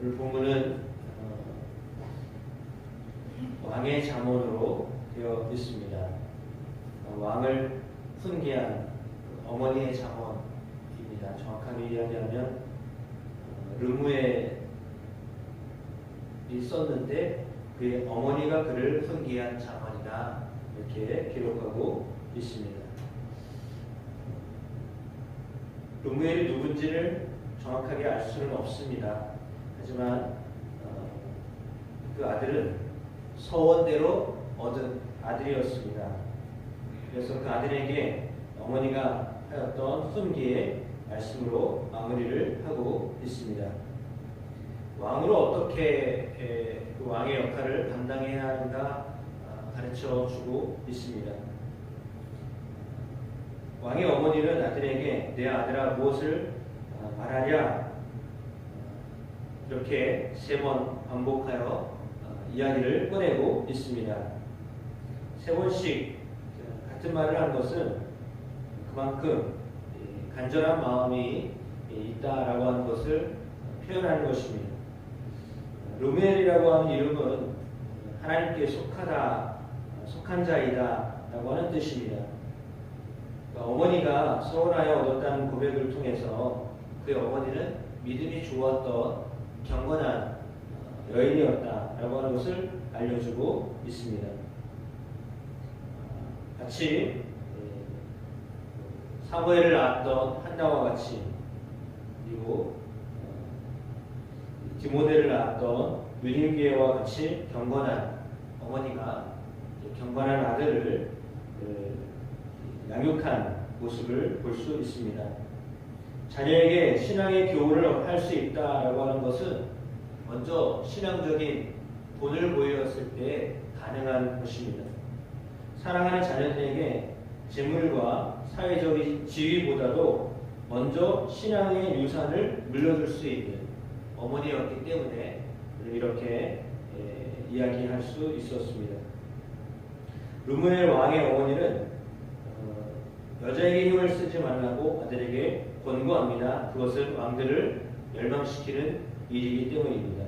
오늘 본문은 왕의 잠언으로 되어 있습니다. 왕을 훈계한 어머니의 잠언입니다. 정확하게 이야기하면 르무엘이 썼는데 그의 어머니가 그를 훈계한 잠언이다, 이렇게 기록하고 있습니다. 르무엘이 누군지를 정확하게 알 수는 없습니다. 하지만 그 아들은 서원대로 얻은 아들이었습니다. 그래서 그 아들에게 어머니가 하였던 훈계의 말씀으로 마무리를 하고 있습니다. 왕으로 어떻게 그 왕의 역할을 감당해야 하는가 가르쳐 주고 있습니다. 왕의 어머니는 아들에게 내 아들아 무엇을 말하랴, 이렇게 3번 반복하여 이야기를 꺼내고 있습니다. 3번씩 같은 말을 한 것은 그만큼 간절한 마음이 있다라고 하는 것을 표현하는 것입니다. 르무엘이라고 하는 이름은 하나님께 속한 자이다 라고 하는 뜻입니다. 어머니가 서원하여 얻었다는 고백을 통해서 그의 어머니는 믿음이 좋았던 경건한 여인이었다라고 하는 것을 알려주고 있습니다. 같이 사무엘을 낳았던 한나와 같이, 그리고 디모데를 낳았던 유님계와 같이 경건한 어머니가 경건한 아들을 양육한 모습을 볼 수 있습니다. 자녀에게 신앙의 교훈을 할 수 있다라고 하는 것은 먼저 신앙적인 본을 보였을 때 가능한 것입니다. 사랑하는 자녀들에게 재물과 사회적인 지위보다도 먼저 신앙의 유산을 물려줄 수 있는 어머니였기 때문에 이렇게 이야기할 수 있었습니다. 르무엘 왕의 어머니는 여자에게 힘을 쓰지 말라고 아들에게 권고합니다. 그것은 왕들을 멸망시키는 일이기 때문입니다.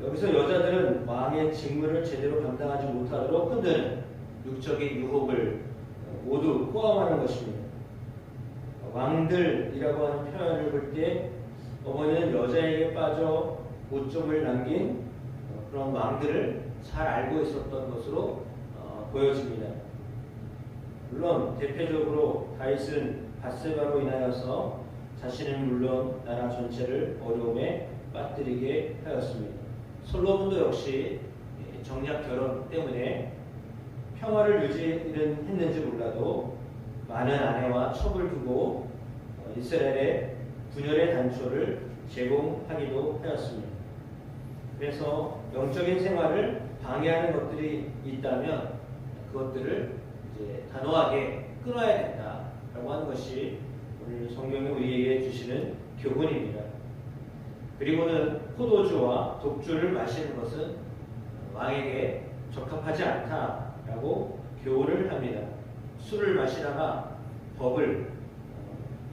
여기서 여자들은 왕의 직무를 제대로 감당하지 못하도록 흔드는 육적인 유혹을 모두 포함하는 것입니다. 왕들이라고 하는 표현을 볼 때 어머니는 여자에게 빠져 오점을 남긴 그런 왕들을 잘 알고 있었던 것으로 보여집니다. 물론 대표적으로 다윗은 밧세바로 인하여서 자신은 물론 나라 전체를 어려움에 빠뜨리게 하였습니다. 솔로몬도 역시 정략 결혼 때문에 평화를 유지는 했는지 몰라도 많은 아내와 첩을 두고 이스라엘의 분열의 단초를 제공하기도 하였습니다. 그래서 영적인 생활을 방해하는 것들이 있다면 그것들을 이제 단호하게 끊어야 된다라고 하는 것이 오늘 성경이 우리에게 주시는 교훈입니다. 그리고는 포도주와 독주를 마시는 것은 왕에게 적합하지 않다라고 교훈을 합니다. 술을 마시다가 법을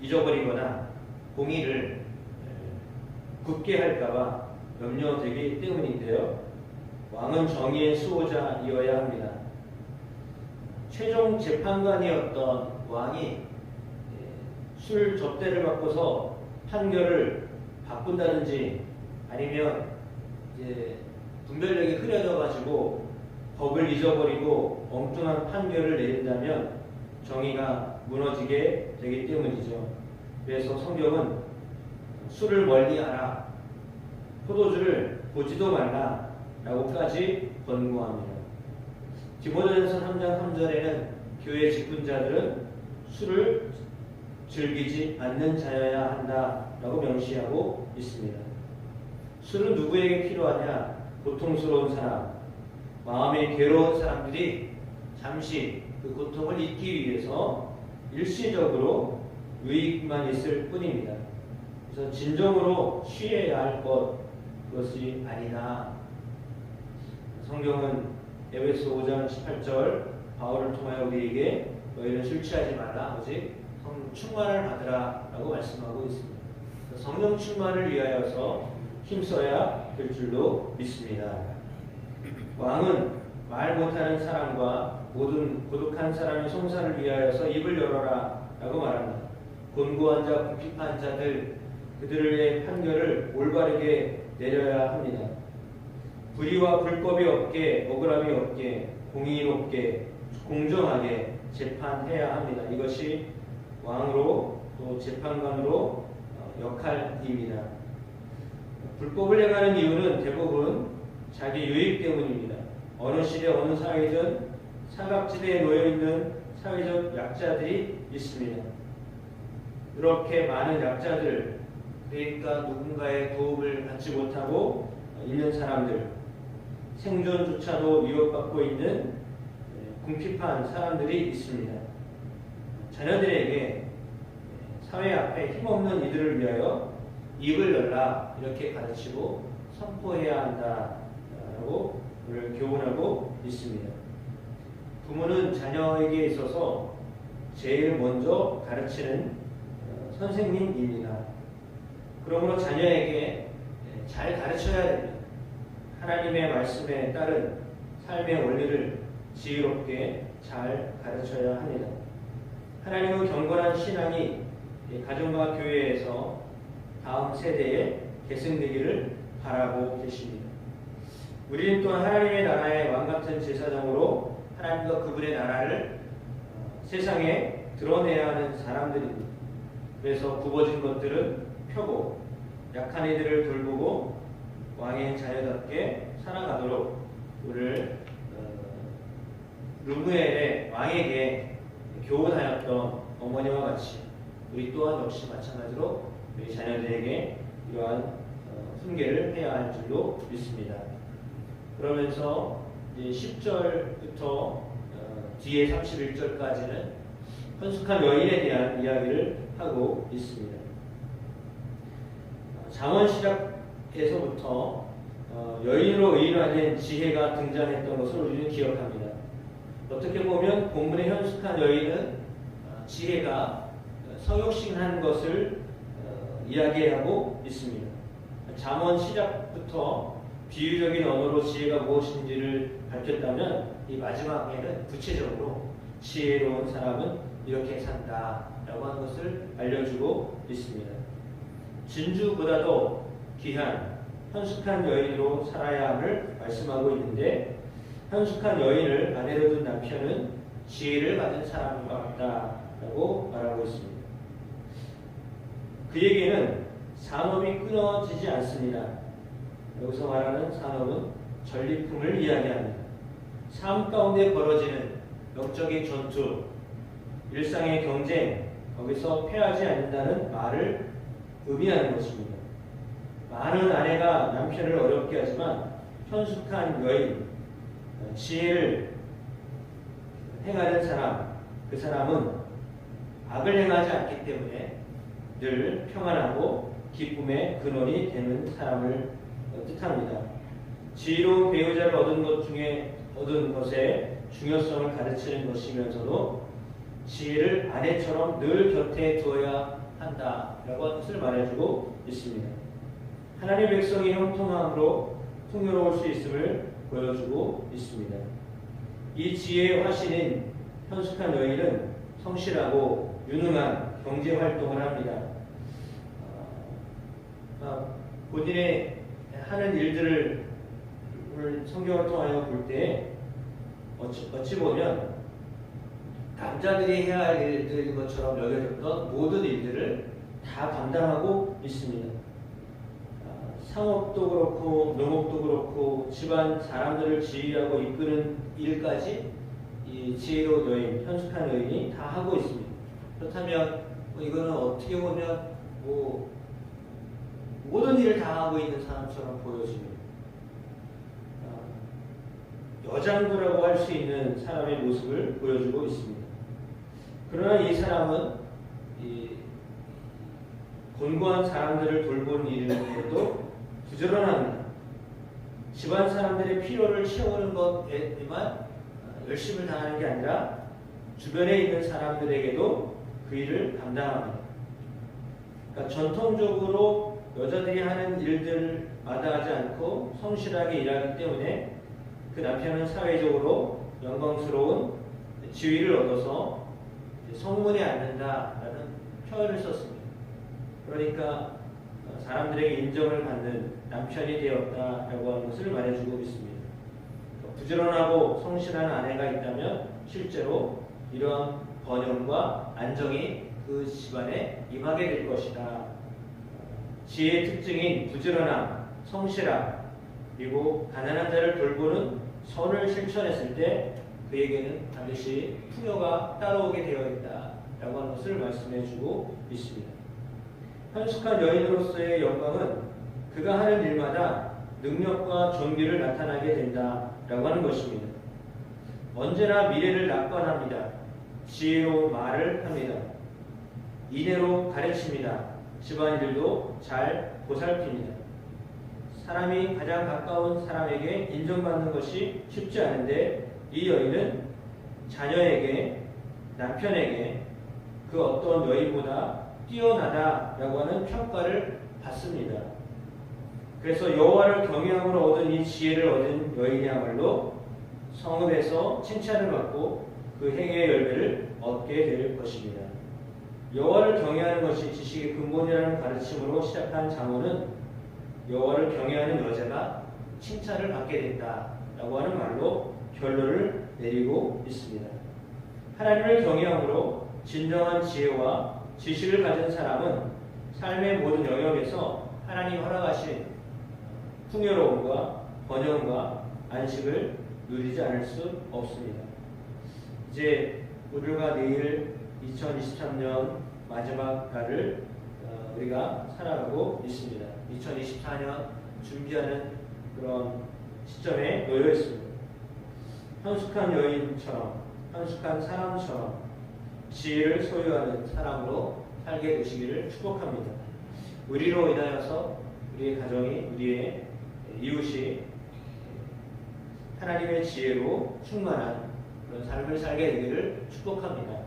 잊어버리거나 공의를 굳게 할까봐 염려되기 때문인데요. 왕은 정의의 수호자이어야 합니다. 최종 재판관이었던 왕이 술 접대를 바꿔서 판결을 바꾼다든지 아니면 이제 분별력이 흐려져 가지고 법을 잊어버리고 엉뚱한 판결을 내린다면 정의가 무너지게 되기 때문이죠. 그래서 성경은 술을 멀리하라, 포도주를 보지도 말라 라고까지 권고합니다. 디모데전서 3장 3절에는 교회 직분자들은 술을 즐기지 않는 자여야 한다라고 명시하고 있습니다. 술은 누구에게 필요하냐? 고통스러운 사람, 마음이 괴로운 사람들이 잠시 그 고통을 잊기 위해서 일시적으로 유익만 있을 뿐입니다. 그래서 진정으로 취해야 할 그것이 아니다. 성경은 에베소 5장 18절 바울을 통하여 우리에게 너희는 술 취하지 말라, 오직 충만을 받으라 라고 말씀하고 있습니다. 성령 충만을 위하여서 힘써야 될 줄로 믿습니다. 왕은 말 못하는 사람과 모든 고독한 사람의 송사를 위하여서 입을 열어라 라고 말합니다. 곤고한 자, 궁핍한 자들, 그들의 판결을 올바르게 내려야 합니다. 불의와 불법이 없게, 억울함이 없게, 공의롭게, 공정하게 재판해야 합니다. 이것이 왕으로 또 재판관으로 역할입니다. 불법을 행하는 이유는 대부분 자기 유익 때문입니다. 어느 시대 어느 사회든 사각지대에 놓여있는 사회적 약자들이 있습니다. 이렇게 많은 약자들, 그러니까 누군가의 도움을 받지 못하고 있는 사람들, 생존조차도 위협받고 있는 궁핍한 사람들이 있습니다. 자녀들에게 사회 앞에 힘없는 이들을 위하여 입을 열라 이렇게 가르치고 선포해야 한다라고 우리를 교훈하고 있습니다. 부모는 자녀에게 있어서 제일 먼저 가르치는 선생님입니다. 그러므로 자녀에게 잘 가르쳐야 됩니다. 하나님의 말씀에 따른 삶의 원리를 지혜롭게 잘 가르쳐야 합니다. 하나님은 경건한 신앙이 가정과 교회에서 다음 세대에 계승되기를 바라고 계십니다. 우리는 또한 하나님의 나라의 왕같은 제사장으로 하나님과 그분의 나라를 세상에 드러내야 하는 사람들입니다. 그래서 굽어진 것들은 펴고 약한 이들을 돌보고 왕의 자녀답게 살아가도록 우리를 르무엘의 왕에게 교훈하였던 어머니와 같이 우리 또한 역시 마찬가지로 우리 자녀들에게 이러한 훈계를 해야 할 줄로 믿습니다. 그러면서 이제 10절부터 뒤에 31절까지는 헌숙한 여인에 대한 이야기를 하고 있습니다. 잠언 시작에서부터 여인으로 의인화된 지혜가 등장했던 것을 우리는 기억합니다. 어떻게 보면 본문의 헌숙한 여인은 지혜가 성육신한 것을 이야기하고 있습니다. 잠언 시작부터 비유적인 언어로 지혜가 무엇인지를 밝혔다면 이 마지막에는 구체적으로 지혜로운 사람은 이렇게 산다라고 하는 것을 알려주고 있습니다. 진주보다도 귀한 현숙한 여인으로 살아야 함을 말씀하고 있는데 현숙한 여인을 아내로 둔 남편은 지혜를 받은 사람과 같다라고 말하고 있습니다. 그에게는 산업이 끊어지지 않습니다. 여기서 말하는 산업은 전리품을 이야기합니다. 삶 가운데 벌어지는 영적인 전투, 일상의 경쟁, 거기서 패하지 않는다는 말을 의미하는 것입니다. 많은 아내가 남편을 어렵게 하지만 현숙한 여인, 지혜를 행하는 사람, 그 사람은 악을 행하지 않기 때문에 늘 평안하고 기쁨의 근원이 되는 사람을 뜻합니다. 지혜로운 배우자를 얻은 것의 중요성을 가르치는 것이면서도 지혜를 아내처럼 늘 곁에 두어야 한다라고 하는 것을 말해주고 있습니다. 하나님의 백성이 형통함으로 풍요로울 수 있음을 보여주고 있습니다. 이 지혜의 화신인 현숙한 여인은 성실하고 유능한 경제활동을 합니다. 본인의 하는 일들을 성경을 통하여 볼 때 어찌 보면 남자들이 해야 할 일들인 것처럼 여겨졌던 모든 일들을 다 감당하고 있습니다. 상업도 그렇고 농업도 그렇고 집안 사람들을 지휘하고 이끄는 일까지 이 지혜로운 여인, 현숙한 여인이 다 하고 있습니다. 그렇다면 이거는 어떻게 보면 모든 일을 다 하고 있는 사람처럼 보여집니다. 여장부라고 할 수 있는 사람의 모습을 보여주고 있습니다. 그러나 이 사람은 곤고한 사람들을 돌보는 일에도 부지런합니다. 집안 사람들의 필요를 채우는 것에만 열심을 다하는 게 아니라 주변에 있는 사람들에게도 그 일을 감당합니다. 그러니까 전통적으로 여자들이 하는 일들 마다하지 않고 성실하게 일하기 때문에 그 남편은 사회적으로 영광스러운 지위를 얻어서 성문에 앉는다라는 표현을 썼습니다. 그러니까 사람들에게 인정을 받는 남편이 되었다라고 하는 것을 말해주고 있습니다. 부지런하고 성실한 아내가 있다면 실제로 이러한 번영과 안정이 그 집안에 임하게 될 것이다. 지혜의 특징인 부지런함, 성실함, 그리고 가난한 자를 돌보는 선을 실천했을 때 그에게는 반드시 풍요가 따라오게 되어 있다라고 하는 것을 말씀해주고 있습니다. 현숙한 여인으로서의 영광은 그가 하는 일마다 능력과 존귀를 나타나게 된다라고 하는 것입니다. 언제나 미래를 낙관합니다. 지혜로운 말을 합니다. 이내로 가르칩니다. 집안일도 잘 보살핍니다. 사람이 가장 가까운 사람에게 인정받는 것이 쉽지 않은데 이 여인은 자녀에게, 남편에게 그 어떤 여인보다 뛰어나다라고 하는 평가를 받습니다. 그래서 여호와를 경외함으로 얻은 이 지혜를 얻은 여인이야말로 성읍에서 칭찬을 받고 그 행위의 열매를 얻게 될 것입니다. 여호와를 경외하는 것이 지식의 근본이라는 가르침으로 시작한 장로는 여호와를 경외하는 여자가 칭찬을 받게 된다라고 하는 말로 결론을 내리고 있습니다. 하나님을 경외함으로 진정한 지혜와 지식을 가진 사람은 삶의 모든 영역에서 하나님이 허락하신 풍요로움과 번영과 안식을 누리지 않을 수 없습니다. 이제 오늘과 내일 2023년 마지막 달을 우리가 살아가고 있습니다. 2024년 준비하는 그런 시점에 놓여 있습니다. 현숙한 여인처럼, 현숙한 사람처럼 지혜를 소유하는 사람으로 살게 되시기를 축복합니다. 우리로 인하여서 우리의 가정이, 우리의 이웃이 하나님의 지혜로 충만한 그런 삶을 살게 되기를 축복합니다.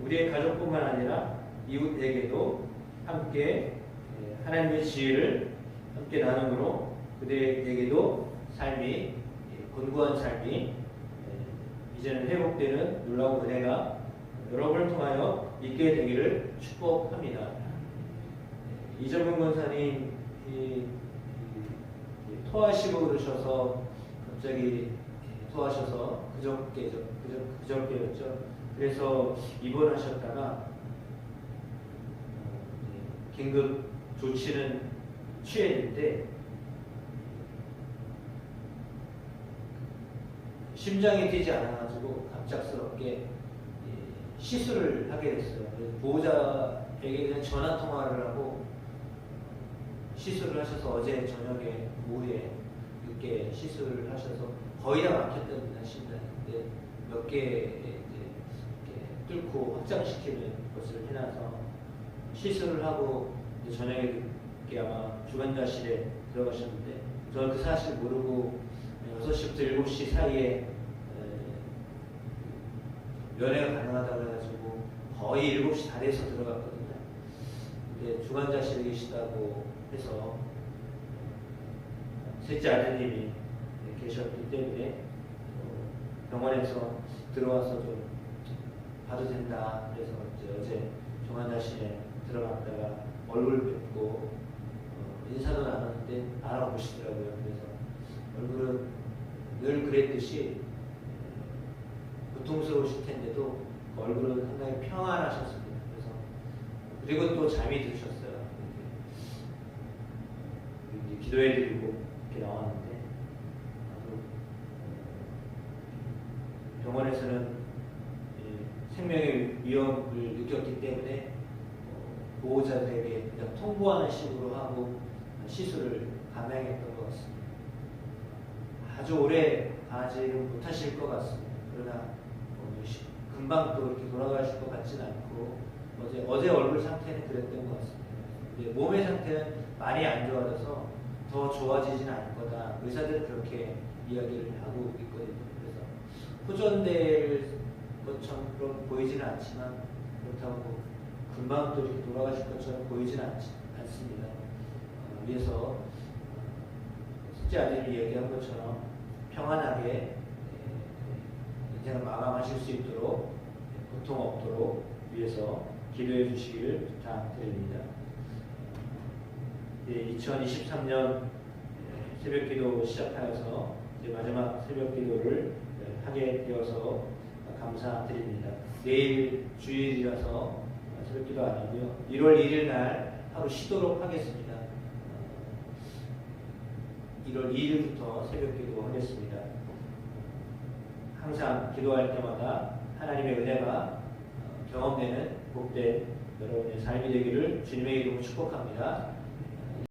우리의 가족뿐만 아니라 이웃에게도 함께 하나님의 지혜를 함께 나눔으로 그들에게도 삶이, 곤고한 삶이 이제는 회복되는 놀라운 은혜가 여러분을 통하여 있게 되기를 축복합니다. 이정근 권사님 토하시고 그러셔서 갑자기 토하셔서 그저께였죠. 그래서 입원하셨다가 긴급 조치는 취했는데 심장이 뛰지 않아가지고 갑작스럽게 시술을 하게 됐어요. 보호자에게 그냥 전화 통화를 하고 시술을 하셔서 어제 저녁에 오후에 늦게 시술을 하셔서 거의 다 막혔답니다. 심장이. 근데 몇 개 뚫고 확장시키는 것을 해놔서 시술을 하고 저녁에 아마 주간자실에 들어가셨는데 저는 그 사실 모르고 6시부터 7시 사이에 면회가 가능하다고 해가지고 거의 7시 다 돼서 들어갔거든요. 근데 주간자실에 계시다고 해서 셋째 아드님이 계셨기 때문에 병원에서 들어와서 좀 봐도 된다. 그래서 어제 주간자실에 들어갔다가 얼굴 뵙고 인사도 나눴는데 알아보시더라고요. 그래서 얼굴은 늘 그랬듯이 고통스러우실 텐데도 얼굴은 상당히 평안하셨습니다. 그래서 그리고 또 잠이 드셨어요. 기도해드리고 이렇게 나왔는데 병원에서는 생명의 위험을 느꼈기 때문에 보호자들에게 그냥 통보하는 식으로 하고 시술을 감행했던 것 같습니다. 아주 오래 가지는 못하실 것 같습니다. 그러나 금방 또 이렇게 돌아가실 것 같지는 않고 어제 얼굴 상태는 그랬던 것 같습니다. 근데 몸의 상태는 많이 안 좋아져서 더 좋아지진 않을 거다. 의사들은 그렇게 이야기를 하고 있거든요. 그래서 호전될 것처럼 보이지는 않지만 그렇다고 금방 또 이렇게 돌아가실 것처럼 보이지는 않습니다. 위에서 첫째 아들이 얘기한 것처럼 평안하게 인생을 마감하실 수 있도록 고통 없도록 위해서 기도해 주시기를 부탁드립니다. 2023년 새벽기도 시작하여서 이제 마지막 새벽기도를 하게 되어서 감사드립니다. 내일 주일이라서 새벽기도 아니고요. 1월 1일 날 하루 쉬도록 하겠습니다. 1월 2일부터 새벽기도 하겠습니다. 항상 기도할 때마다 하나님의 은혜가 경험되는 복된 여러분의 삶이 되기를 주님의 이름으로 축복합니다.